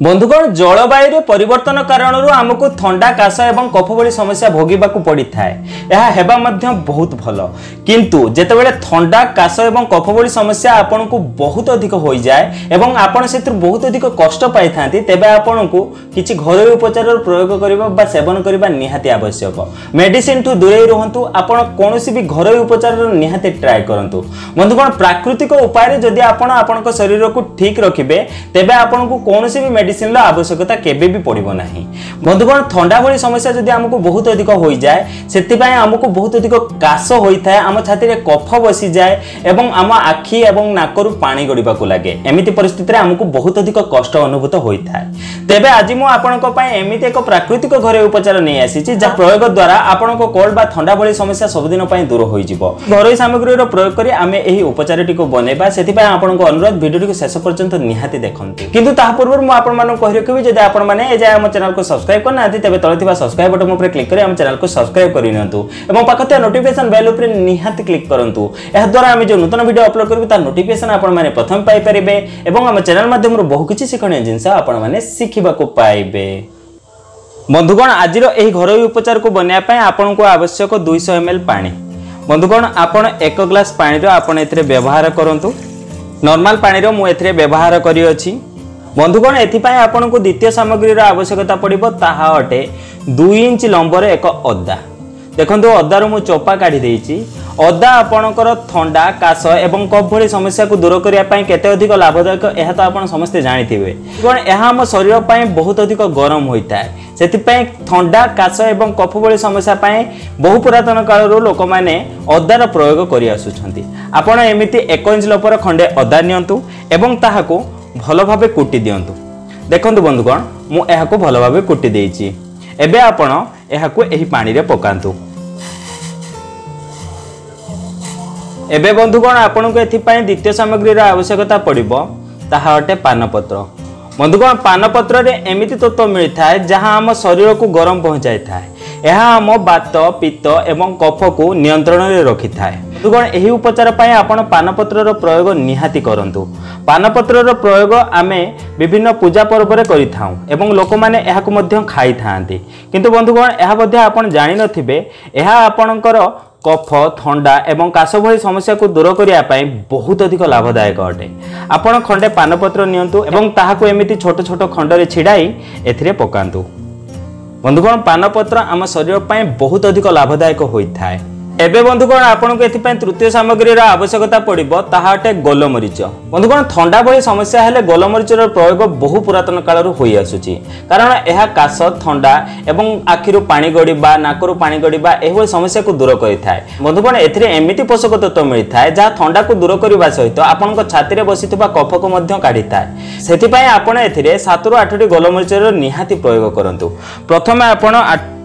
बंधुगण जलवायु परिवर्तन कारण आमको थंडा काश एवं कफ भली समस्या भोगवाक पड़ी थाए बहुत भल किंतु जेतेबेले थंडा काश एवं कफ भली समस्या आपन को बहुत अधिक हो जाए एवं आपन से बहुत अधिक कष्ट पाई थांती तेबे आपन को किछि घरोई उपचार प्रयोग करबा बा सेवन करबा निहाती आवश्यक। मेडिसिन ठू दूरे रहंतु आपन कोनोसी भी घरोई उपचार निहाती ट्राई करंतु। बंधुगण प्राकृतिक उपाय जदि आपन आपन शरीर को ठीक रखिबे तेबे आपन को कोनोसी भी मेडिसिन आवश्यकता केबे भी पड़िबो नाही। बंधुगण थंडा भली समस्या जदि हमको बहुत अधिक हो जाए सेति पय हमको बहुत अधिक काश होई थाए आम छाती रे कफ बसी जाए एवं आम आखि एवं नाकरु पानी गड़िबा को लागे एमिति परिस्थिति रे हमको बहुत अधिक कष्ट अनुभूत होई थाए। तेबे आज मु आपनको पय एमिति एक प्राकृतिक घरे उपचार नै आसीछि जा प्रयोग द्वारा आपनको कोल्ड बा थंडा भली समस्या सब दिन पय दूर होई जिवो। घरोई सामग्री रो प्रयोग करी आमे एही उपचारटी को बनेबा सेति पय आपनको अनुरोध वीडियो को शेष पर्यंत निहाती देखंतु। किंतु ता पूर्व मु आपन मानु कहि रखिबि जे आपण माने ए जे हम चैनल को सब्सक्राइब करना आदि तबे तळे थिबा सब्सक्राइब बटन ऊपर क्लिक करी हम चैनल को सब्सक्राइब करि नियंतु एवं पाखते नोटिफिकेशन बेल ऊपर निहाती क्लिक करंतु। एहा द्वारा हम जो नूतन वीडियो अपलोड करबी ता नोटिफिकेशन आपण माने प्रथम पाई परिबे एवं हम चैनल माध्यम रो बहु किछि शिखणीय जिंस आपण माने सिखिबा को पाइबे। बंधुगण आजिरो एही घरोई उपचार को बनिया पय आपण को आवश्यक 200 ml पानी। बंधुगण आपण 1 ग्लास पानी रो आपण एथिरे व्यवहार करंतु। नॉर्मल पानी रो मु एथिरे व्यवहार करी अछि। बंधुगण एथिपाई आपन को द्वितीय सामग्री आवश्यकता पड़िबो ताहा अटे 2 इंच लंबर एक अद्दा। देखंतु अद्दार मु चोपा काढी देइछि। अद्दा आपनकर थंडा काश एवं कफ भली समस्या को दूर करिया पई केते अधिक लाभदायक एहा तो आपन समस्त जानिथिबे। पण एहा हम शरीर पई बहुत अधिक गरम होइताय सेति पई थंडा काश एवं कफ भली समस्या पई बहु पुरातन काल रो लोक माने अद्दार प्रयोग करि आसुछंती। आपन एमिति 1 इंच लंबर खंडे अद्दा नियंतु एवं ताहाको भलो भाबे कुटी दियंतु। देखंतु बंधुगण मु एहाको भलो भाबे कुटी देइछि। एबे आपण एहाको एही पानी रे पकांतु। एबे बंधुगण आपण को एथि पय द्वितीय सामग्री रा आवश्यकता पड़िबो ताहा अटे पानपत्र। बंधुगण पानपत्र रे एमिति तत्व मिलथाय जहां हम शरीर को गरम पहुंचाई थाए। एहा हम वात पित्त एवं कफ को नियंत्रण रे रखि थाए। बंधुगण एही उपचार पय आपण पानपत्र रो प्रयोग निहाती करंतु। पानपत्र रो प्रयोग आमे विभिन्न पूजा पर्व रे करि थाउ एवं लोक माने एहा को मध्य खाई थांती। किंतु बंधुगण एहा मध्य आपण जानि नथिबे एहा आपणकर कफ थंडा एवं काश भली समस्या को दूर करिया पय बहुत अधिक लाभदायक अटे। आपण खंडे पानपत्र नियंतु एवं ताहाको एमिति छोट छोट खंड रे छिडाई एथिरे पकांतु। बंधुगण पानपत्र आम शरीर पय बहुत अधिक लाभदायक होइथाय। एबे बंधुगण आपण को एथिपय तृतीय सामग्री रा आवश्यकता पड़िबो ताहा अटे गोलमरीच। बंधुगण थंडा भली समस्या हेले गोलमरीच रो प्रयोग बहु पुरातन काल रो होई आसुची कारण एहा काश थंडा एवं आखिरु पानी गड़िबा नाकरु पानी गड़िबा एहो समस्या को दूर करिथाय। बंधुगण एथिरे एमिति पोषक तत्व मिलिथाय जा थंडा को दूर करबा सहित आपण को छाती रे बसितबा कफ को मध्य काढिथाय। सेति पय आपण एथिरे 7 ରୁ 8 टी गोलमरीच रो निहाती प्रयोग करंतु। प्रथमे आपण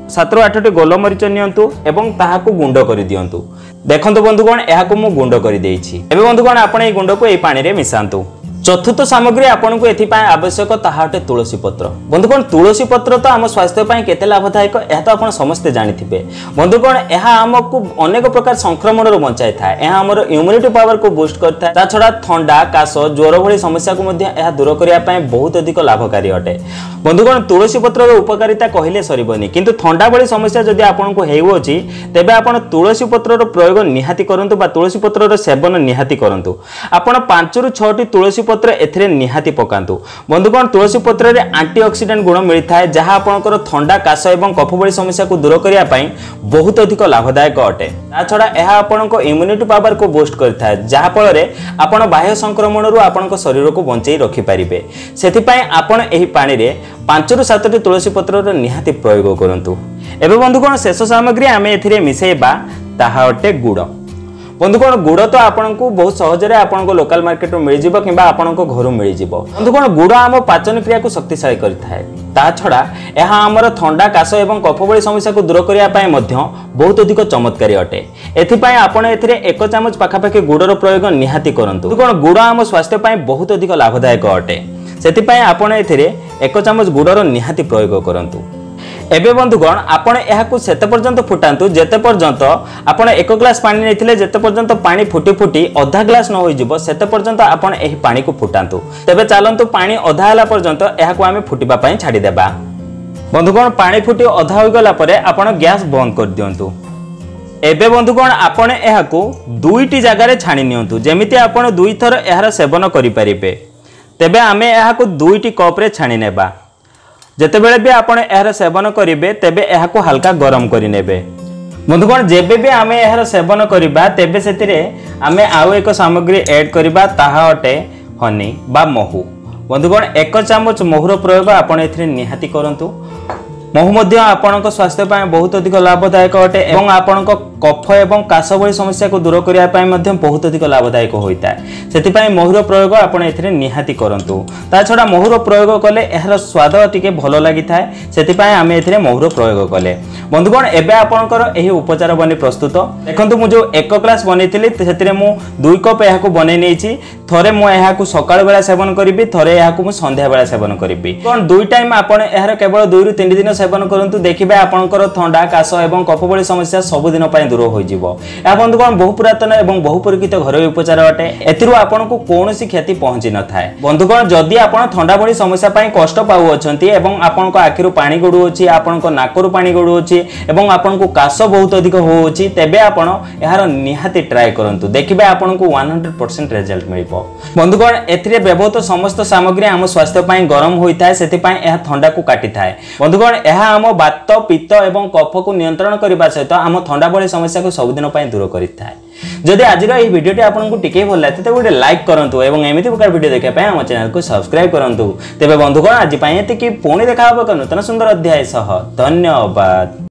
7 ରୁ 8 टी गोलमरीच नियंतु एवं ताहाको गुंड करि दियंतु। देखंतु बंधुगण एहाको मु गुंड करि देइछि। एबे बंधुगण आपण ए गुंड को ए पानी रे मिसांतु। चतुर्थ सामग्री आपन को एथि पय आवश्यक ताहा अटे तुलसी पत्र। बंधुगण तुलसी पत्र तो आम स्वास्थ्य पय केते लाभदायक एहा तो आपण समस्त जानिथिबे। बंधुगण एहा हमकु अनेक प्रकार संक्रमण रो बचाई थाए। एहा हमर इम्यूनिटी पावर को बूस्ट करता। ता छडा थंडा काश ज्वर भली समस्या को मध्ये एहा दूर करिया पय बहुत अधिक लाभकारी अटे। बंधुगण तुलसी पत्र रो उपकारिता कहिले सरीबनी किंतु थंडा भली समस्या जदि आपन को हेउछि तेबे आपण तुलसी पत्र रो प्रयोग निहाती करंतु बा तुलसी पत्र रो सेवन निहाती करंतु। आपण 5 ରୁ 6 टी तुलसी पत्र एथिरे निहाती पकांतु। बंधुगण तुलसी पत्र रे एंटीऑक्सीडेंट गुण मिलथाय जहां आपनकर थंडा काश एवं कफ भली समस्या को दूर करिया पय बहुत अधिक लाभदायक अटे। ता छडा एहा आपनको इम्यूनिटी पावर को बूस्ट करथाय जहां फल रे आपण बाह्य संक्रमण रो आपनको शरीर को बंचै रखि परिबे। सेति पय आपण एही पानी रे 5 ରୁ 7 टी तुलसी पत्र रो निहाती प्रयोग करंतु। एबे बंधुगण शेष सामग्री आमे एथिरे मिसेबा ताहा अटे गुड़। बंधुगण गुड़ तो आपन को बहुत सहज रे आपन को लोकल मार्केट में मिल जिवो किबा आपन को घर मिल जिवो। बंधुगण गुड़ आम पाचन क्रिया को शक्तिशाली करथाय। ता छडा एहा हमर थंडा काश एवं कफ भली समस्या को दूर करिया पय मध्य बहुत अधिक चमत्कारी अटे। एथि पय आपन एथिरे 1 चमच पाखापाखि गुड़ रो प्रयोग निहाती करंतु। बंधुगण गुड़ आम स्वास्थ्य पय बहुत अधिक लाभदायक अटे। सेति पय आपन एथिरे 1 चमच गुड़ रो निहाती प्रयोग करंतु। एबे बंधुगण आपण एहाकु सेते पर्यंत फुटांतु जेते पर्यंत आपण 1 ग्लास पानी नैथिले जेते पर्यंत पानी फुटी फुटी आधा ग्लास न होई जिवो सेते पर्यंत आपण एही पानी को फुटांतु। तेबे चलंतु पानी आधा हला पर्यंत एहाकु आमे फुटिबा पई छाडी देबा। बंधुगण पानी फुटी आधा होई गला परे आपण गैस बंद कर दियंतु। एबे बंधुगण आपण एहाकु दुईटी जगह रे छाणी नियंतु जेमिति आपण दुई थर एहार सेवन करि परिबे। तेबे आमे एहाकु दुईटी कप रे छाणी नेबा। जेते बेले भी आपण एहार सेवन करिवे तेबे एहाकु हल्का गरम करि नेबे। बंधुगण जेबे भी आमे एहार सेवन करिबा तेबे सेतिरे आमे आउ एक सामग्री ऐड करिबा ताहा अटे हनी बा महू। बंधुगण 1 चामच महूर प्रयोग आपण एथिरे निहाती करंतु। महू मध्य आपणक स्वास्थ्य पाए बहुत अधिक लाभदायक अटे एवं आपणक कफ एवं काश भली समस्या को दूर करिया पाए मध्य बहुत अधिक लाभदायक होइता है। सेति पाए महूर प्रयोग आपण एथिरे निहाती करंतु। ता छडा महूर प्रयोग कले एहर स्वाद टिके भलो लागि थाए सेति पाए आमे एथिरे महूर प्रयोग कले। बंधुगण एबे आपणकर एही उपचार बनी प्रस्तुत। देखंतु मु जो 1 ग्लास बनेथिली सेतिरे मु 2 कप एहाकु बनै नेछि। थरे मु एहाकु सकाळ बेला सेवन करिबि थरे एहाकु मु संध्या बेला सेवन करिबि। कोन दुई टाइम आपण एहर केवल 2 रु 3 दिन सेवन करंतु देखिबे आपणकर थंडा काश एवं कफ भली समस्या सब दिन पय दूर होई जिवो। या बंधुगण बहु पुरातन एवं बहु परिचित घरोई उपचार अटे। एथिरु आपणकु कोनोसी क्षति पहुंची न थाए। बंधुगण जदि आपण थंडा भली समस्या पय कष्ट पाउ अछंती एवं आपणको आखिरु पानी गडु अछि आपणको नाकरु पानी गडु अछि एवं आपणको काश बहुत अधिक हो अछि तेबे आपण एहार निहाती ट्राई करंतु देखिबे आपणको 100% रिजल्ट मिलिबो। बंधुगण एथिरे व्यवहृत समस्त सामग्री हम स्वास्थ्य पय गरम होई थाए सेति पय एहा ठंडा को काटी थाए। बंधुगण एहा हम वात पित्त एवं कफ को नियंत्रण करबा सहित हम ठंडा भली समस्या को सब दिन पय दूर करि थाए। जदि आजिर एही वीडियोटी आपनकु टिके भल लागते त गोटे लाइक करंतु एवं एमिति प्रकार वीडियो देखा पय हम चैनल को सब्सक्राइब करंतु। तेबे बंधुगण आज पय एतिकी पुणी देखा हबो नूतन सुंदर अध्याय सह। धन्यवाद।